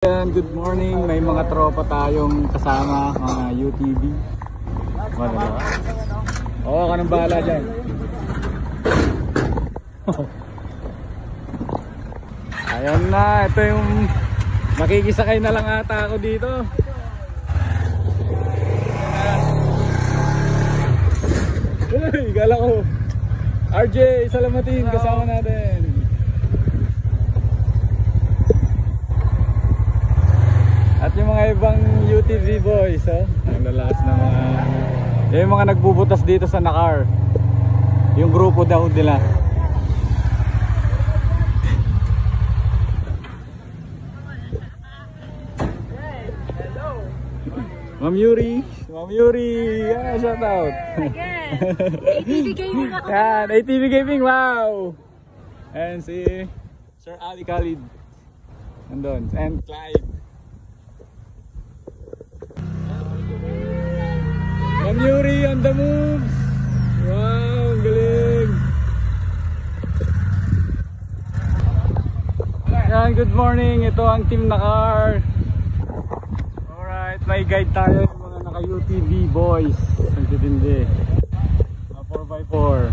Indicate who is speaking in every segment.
Speaker 1: Good morning, may mga tropa tayong kasama, mga UTV. Wala ba? Oo, kanang bahala dyan. Ayan na, ito yung makikisakay na lang ata ako dito. Uy, gala ko RJ Salamatin kasama natin. At yung mga ibang UTV boys, oh, ang lalakas na yung mga nagbubutas dito sa Nakar. Yung grupo daw nila. Ma'am Yuri, yeah, shout out.
Speaker 2: ATV Gaming ako.
Speaker 1: Yan, ATV Gaming, wow. And si Sir Ali Khalid nandun, and Clyde. Ma'am Yuri on the moves. Wow, galing. Yan, good morning. Ito ang Team Nakar. Alright, may guide tayo yung mga naka-UTV boys. Ang titindi. 4x4.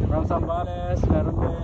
Speaker 1: From Zambales, meron din.